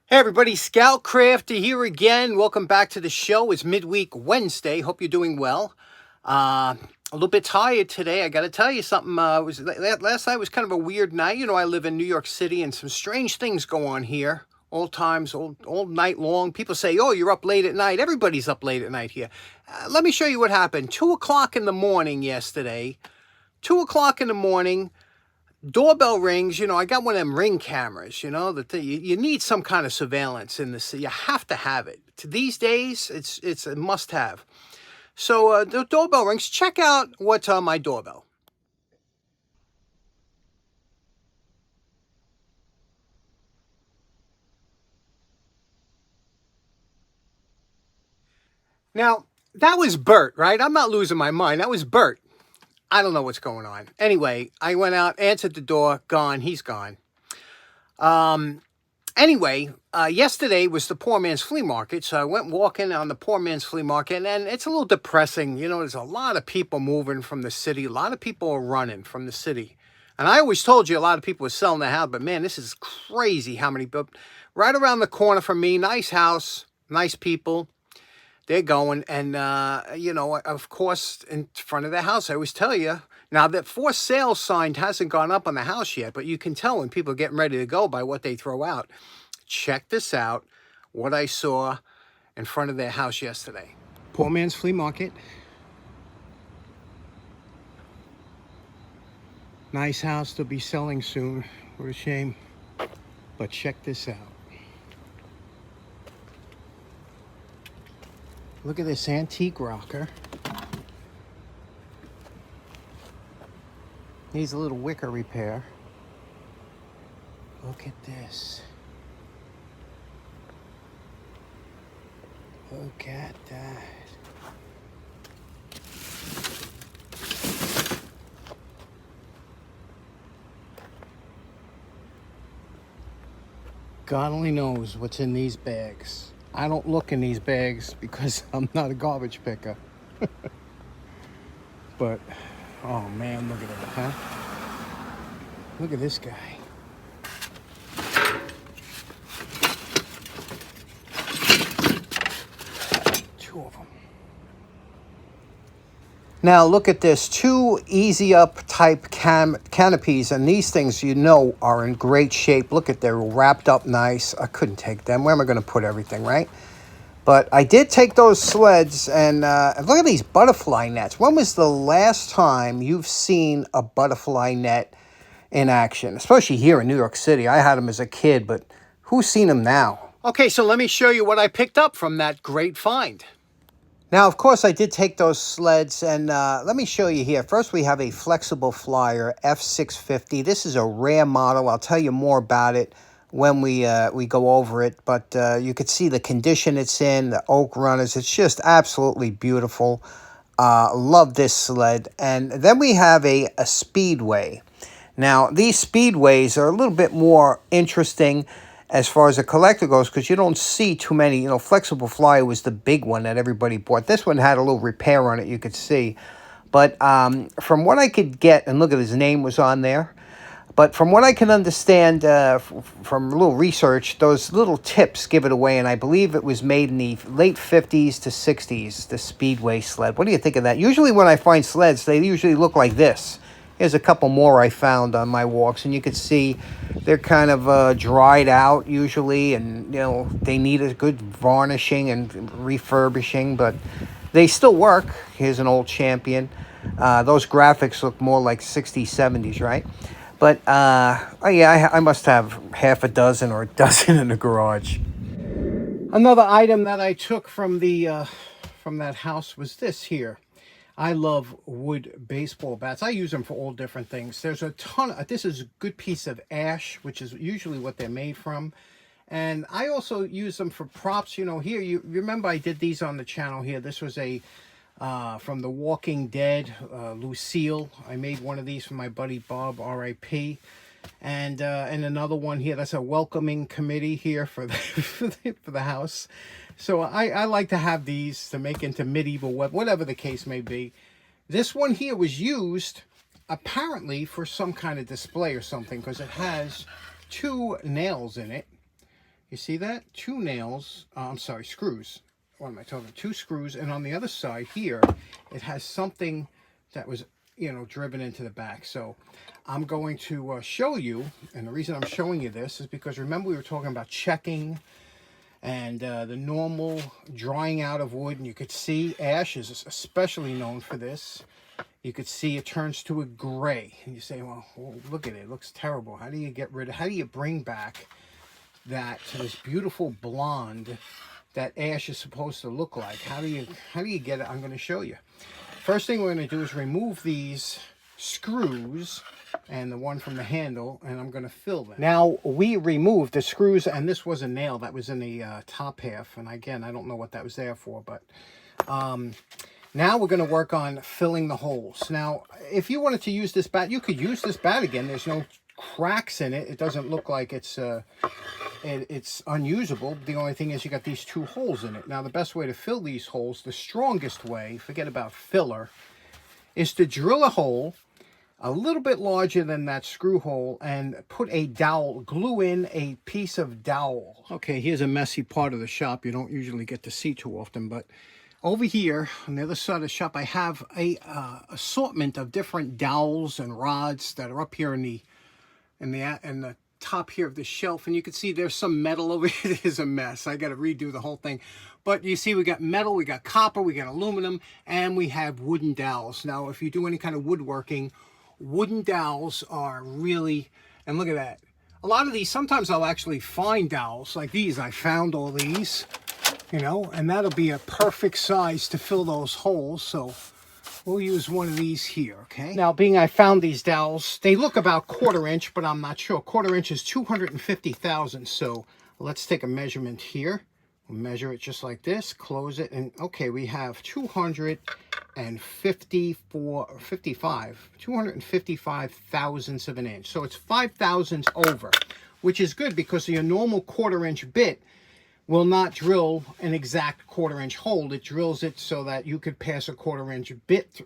Hey everybody, Scout Crafty here again. Welcome back to the show. It's midweek Wednesday. Hope you're doing well. A little bit tired today. I got to tell you something. Last night was kind of a weird night. You know, I live in New York City, and some strange things go on here. All times, all night long. People say, "Oh, you're up late at night." Everybody's up late at night here. Let me show you what happened. 2 o'clock in the morning yesterday. 2 o'clock in the morning. Doorbell rings. You know, I got one of them Ring cameras. You know that you need some kind of surveillance in this. You have to have it. These days, it's a must-have. So the doorbell rings. Check out what's on my doorbell. Now that was Bert, right? I'm not losing my mind. That was Bert. I don't know what's going on. Anyway, I went out, answered the door. Gone. He's gone. Um, Anyway, yesterday was the poor man's flea market, so I went walking on the poor man's flea market, and it's a little depressing. You know, there's a lot of people moving from the city. A lot of people are running from the city. And I always told you a lot of people were selling their house, but man, this is crazy how many people. Right around the corner from me, nice house, nice people. They're going, and you know, of course, in front of the house, I always tell you. Now that for sale sign hasn't gone up on the house yet, but you can tell when people are getting ready to go by what they throw out. Check this out, what I saw in front of their house yesterday. Poor man's flea market. Nice house to be selling soon. What a shame. But check this out. Look at this antique rocker. Needs a little wicker repair. Look at this. Look at that. God only knows what's in these bags. I don't look in these bags because I'm not a garbage picker. But, oh man, look at it, huh? Look at this guy. Two of them. Now look at this, two easy up type canopies, and these things you know are in great shape. Look at, they're wrapped up nice. I couldn't take them. Where am I going to put everything, right? But I did take those sleds, and look at these butterfly nets. When was the last time you've seen a butterfly net in action? Especially here in New York City. I had them as a kid, but who's seen them now? Okay, so let me show you what I picked up from that great find. Now, of course, I did take those sleds, and let me show you here. First, we have a flexible flyer, F650. This is a rare model. I'll tell you more about it when we go over it. But you could see the condition it's in, the oak runners. It's just absolutely beautiful. Love this sled. And then we have a Speedway. Now, these Speedways are a little bit more interesting as far as a collector goes, because you don't see too many. You know, Flexible Flyer was the big one that everybody bought. This one had a little repair on it, you could see. But from what I could get, and look at his name was on there, but from what I can understand from a little research, those little tips give it away, and I believe it was made in the late 50s to 60s, the Speedway sled. What do you think of that? Usually when I find sleds, they usually look like this. Here's a couple more I found on my walks, and you can see they're kind of dried out usually, and you know they need a good varnishing and refurbishing, but they still work. Here's an old Champion. Those graphics look more like 60s, 70s, right? But oh yeah, I must have half a dozen or a dozen in the garage. Another item that I took from that house was this here. I love wood baseball bats. I use them for all different things. There's a ton of, this is a good piece of ash, which is usually what they're made from. And I also use them for props. You know, here, you remember I did these on the channel here. This was a, from The Walking Dead, Lucille. I made one of these for my buddy Bob, R.I.P. And another one here, that's a welcoming committee here for the, for the house. So I like to have these to make into medieval whatever the case may be. This one here was used apparently for some kind of display or something, because it has two nails in it. You see that? 2 nails, I'm sorry, screws. What am I talking about? 2 screws, and on the other side here, it has something that was, you know, driven into the back. So I'm going to show you, and the reason I'm showing you this is because remember we were talking about checking and the normal drying out of wood, and you could see ash is especially known for this. You could see it turns to a gray, and you say, well, look at it, it looks terrible. How do you get rid of, how do you bring back that this beautiful blonde that ash is supposed to look like? How do you get it? I'm going to show you. First thing we're going to do is remove these screws and the one from the handle, and I'm going to fill them. Now we removed the screws, and this was a nail that was in the top half, and again I don't know what that was there for, but now we're going to work on filling the holes. Now if you wanted to use this bat, you could use this bat again. There's no cracks in it. It doesn't look like it's unusable. The only thing is you got these 2 holes in it. Now the best way to fill these holes, the strongest way, forget about filler, is to drill a hole a little bit larger than that screw hole and put a dowel, glue in a piece of dowel. Okay, here's a messy part of the shop you don't usually get to see too often, but over here on the other side of the shop I have a assortment of different dowels and rods that are up here in the top here of the shelf, and you can see there's some metal over here. It is a mess. I got to redo the whole thing, but you see we got metal, we got copper, we got aluminum, and we have wooden dowels. Now if you do any kind of woodworking, wooden dowels are really, and look at that, a lot of these, sometimes I'll actually find dowels like these. I found all these, you know, and that'll be a perfect size to fill those holes. So we'll use one of these here, okay? Now, being I found these dowels, they look about 1/4 inch, but I'm not sure. 1/4 inch is 250 thousandths. So let's take a measurement here. We'll measure it just like this, close it, and okay, we have 255 thousandths of an inch. So it's 5 thousandths over, which is good because your normal 1/4 inch bit will not drill an exact 1/4 inch hole. It drills it so that you could pass a 1/4 inch bit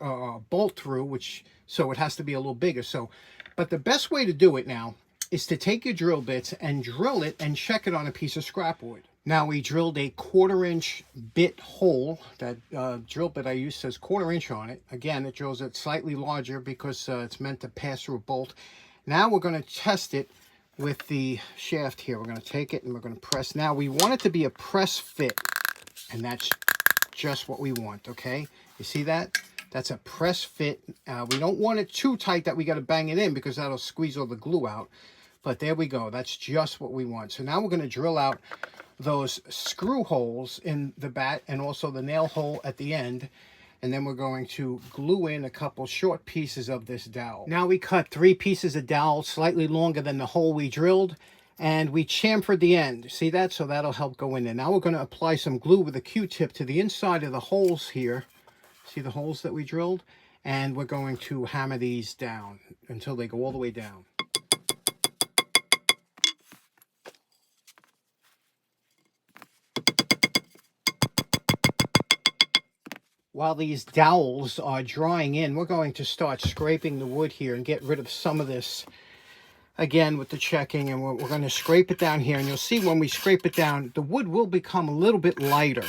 bolt through, which, so it has to be a little bigger. So, but the best way to do it now is to take your drill bits and drill it and check it on a piece of scrap wood. Now we drilled a 1/4 inch bit hole. That drill bit I used says 1/4 inch on it. Again, it drills it slightly larger because it's meant to pass through a bolt. Now we're going to test it with the shaft here. We're going to take it and we're going to press. Now we want it to be a press fit, and that's just what we want, okay? You see that? That's a press fit. We don't want it too tight that we got to bang it in because that'll squeeze all the glue out. But there we go. That's just what we want. So now we're going to drill out those screw holes in the bat and also the nail hole at the end. And then we're going to glue in a couple short pieces of this dowel. Now we cut 3 pieces of dowel slightly longer than the hole we drilled, and we chamfered the end. See that? So that'll help go in there. Now we're going to apply some glue with a Q-tip to the inside of the holes here. See the holes that we drilled? And we're going to hammer these down until they go all the way down. While these dowels are drying in, we're going to start scraping the wood here and get rid of some of this, again, with the checking. And we're going to scrape it down here. And you'll see when we scrape it down, the wood will become a little bit lighter.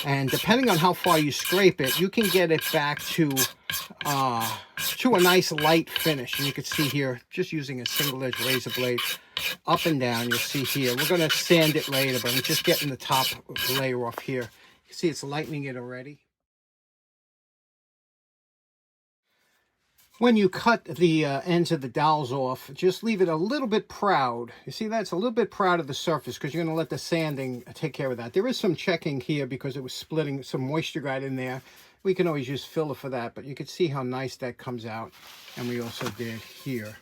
And depending on how far you scrape it, you can get it back to a nice light finish. And you can see here, just using a single edge razor blade, up and down, you'll see here. We're going to sand it later, but I'm just getting the top layer off here. You see it's lightening it already. When you cut the ends of the dowels off, just leave it a little bit proud. You see that's a little bit proud of the surface because you're going to let the sanding take care of that. There is some checking here because it was splitting, some moisture got in there. We can always use filler for that, but you can see how nice that comes out. And we also did here,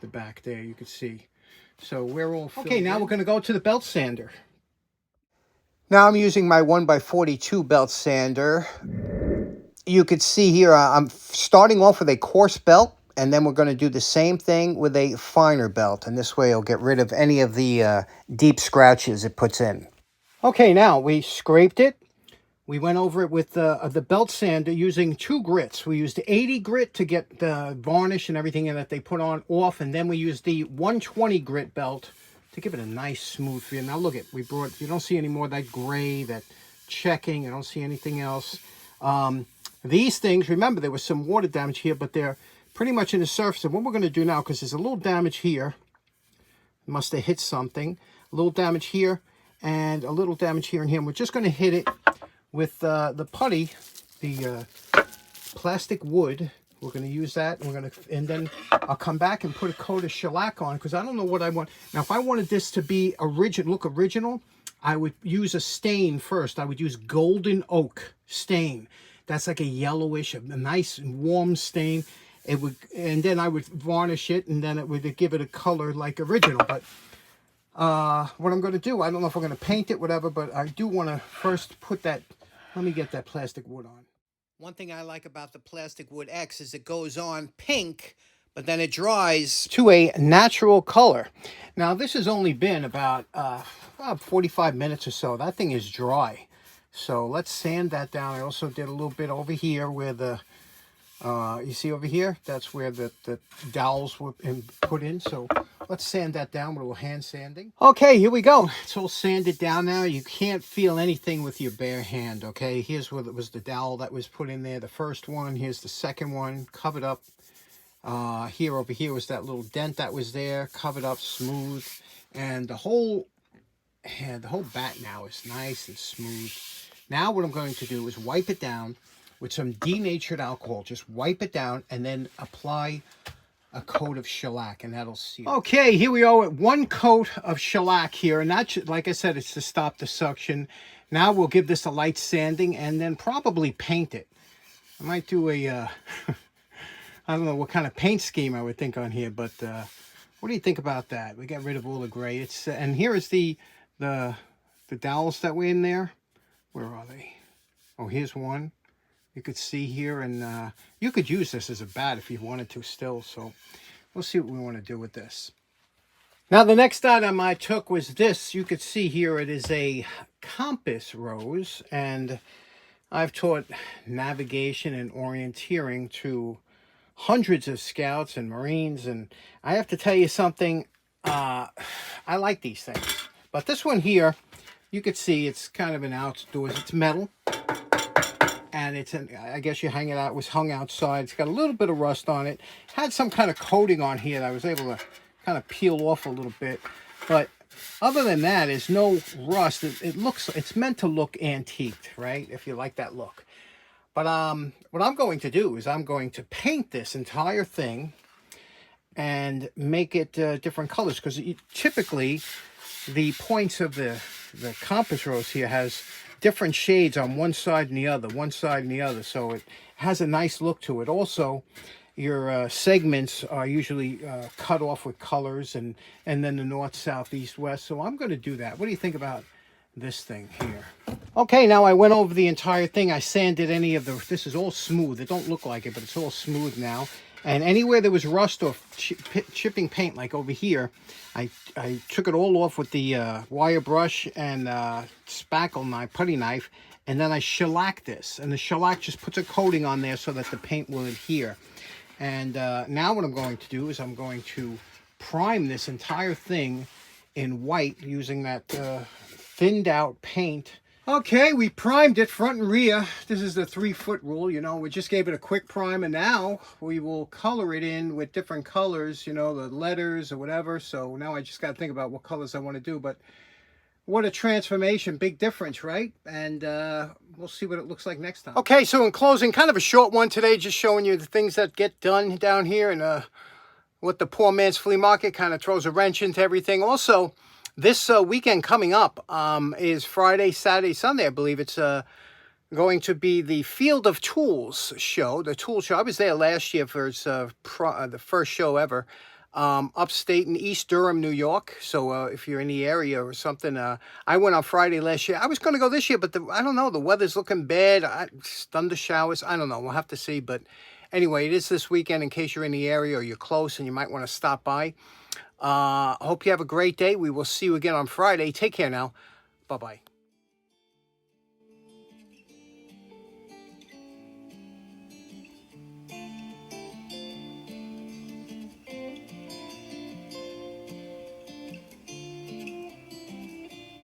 the back there, you can see. So we're all filled. Okay, now we're going to go to the belt sander. Now I'm using my 1x42 belt sander. You could see here, I'm starting off with a coarse belt, and then we're going to do the same thing with a finer belt. And this way it'll get rid of any of the deep scratches it puts in. Okay, now we scraped it. We went over it with the belt sander using 2 grits. We used the 80 grit to get the varnish and everything that they put on off, and then we used the 120 grit belt to give it a nice smooth feel. Now look at, you don't see any more of that gray, that checking. You don't see anything else. These things, remember, there was some water damage here, but they're pretty much in the surface. And what we're going to do now, because there's a little damage here, must have hit something, a little damage here, and a little damage here and here. And we're just going to hit it with the putty, the plastic wood. We're going to use that, and then I'll come back and put a coat of shellac on, because I don't know what I want. Now, if I wanted this to be original, I would use a stain first. I would use golden oak stain. That's like a yellowish, a nice warm stain. And then I would varnish it, and then it would give it a color like original. But what I'm going to do, I don't know if we're going to paint it, whatever, but I do want to first put that. Let me get that plastic wood on. One thing I like about the plastic wood X is it goes on pink, but then it dries to a natural color. Now, this has only been about 45 minutes or so. That thing is dry. So let's sand that down. I also did a little bit over here where the, you see over here? That's where the dowels were put in. So let's sand that down with a little hand sanding. Okay, here we go. It's all sanded down now. You can't feel anything with your bare hand, okay? Here's where it was the dowel that was put in there, the first one. Here's the second one, covered up. Over here was that little dent that was there, covered up, smooth. And the whole bat now is nice and smooth. Now what I'm going to do is wipe it down with some denatured alcohol. Just wipe it down and then apply a coat of shellac, and that'll seal. Okay, here we are with one coat of shellac here, and that should, like I said, it's to stop the suction. Now we'll give this a light sanding and then probably paint it. I might do a, I don't know what kind of paint scheme I would think on here, but what do you think about that? We got rid of all the gray. It's and here is the dowels that were in there. Where are they? Oh, here's one. You could see here, and you could use this as a bat if you wanted to still. So we'll see what we want to do with this. Now, the next item I took was this. You could see here it is a compass rose, and I've taught navigation and orienteering to hundreds of scouts and Marines, and I have to tell you something. I like these things, but this one here, you could see it's kind of an outdoors. It's metal. And I guess you hang it out, it was hung outside. It's got a little bit of rust on it. Had some kind of coating on here that I was able to kind of peel off a little bit. But other than that, there's no rust. It's meant to look antiqued, right? If you like that look. But what I'm going to do is I'm going to paint this entire thing and make it different colors. Because typically, the points of the compass rose here has different shades on one side and the other, so it has a nice look to it. Also, your segments are usually cut off with colors, and then the north, south, east, west. So I'm going to do that. What do you think about this thing here? Okay, now I went over the entire thing. I sanded this is all smooth. It don't look like it, but it's all smooth now. And anywhere there was rust or chipping paint, like over here, I took it all off with the wire brush and spackle knife, putty knife, and then I shellac this. And the shellac just puts a coating on there so that the paint will adhere. And now what I'm going to do is I'm going to prime this entire thing in white using that thinned out paint. Okay, we primed it front and rear. This is the 3-foot rule, you know. We just gave it a quick prime, and now we will color it in with different colors, you know, the letters or whatever. So now I just got to think about what colors I want to do. But what a transformation, big difference, right? And we'll see what it looks like next time. Okay, so in closing, kind of a short one today, just showing you the things that get done down here, and what the poor man's flea market kind of throws a wrench into everything. Also, this weekend coming up is Friday, Saturday, Sunday, I believe. It's going to be the Field of Tools show, the tool show. I was there last year for its, the first show ever, upstate in East Durham, New York. So if you're in the area or something, I went on Friday last year. I was going to go this year, but I don't know. The weather's looking bad. Thunder showers. I don't know. We'll have to see. But anyway, it is this weekend in case you're in the area or you're close and you might want to stop by. Hope you have a great day. We will see you again on Friday. Take care now. Bye-bye.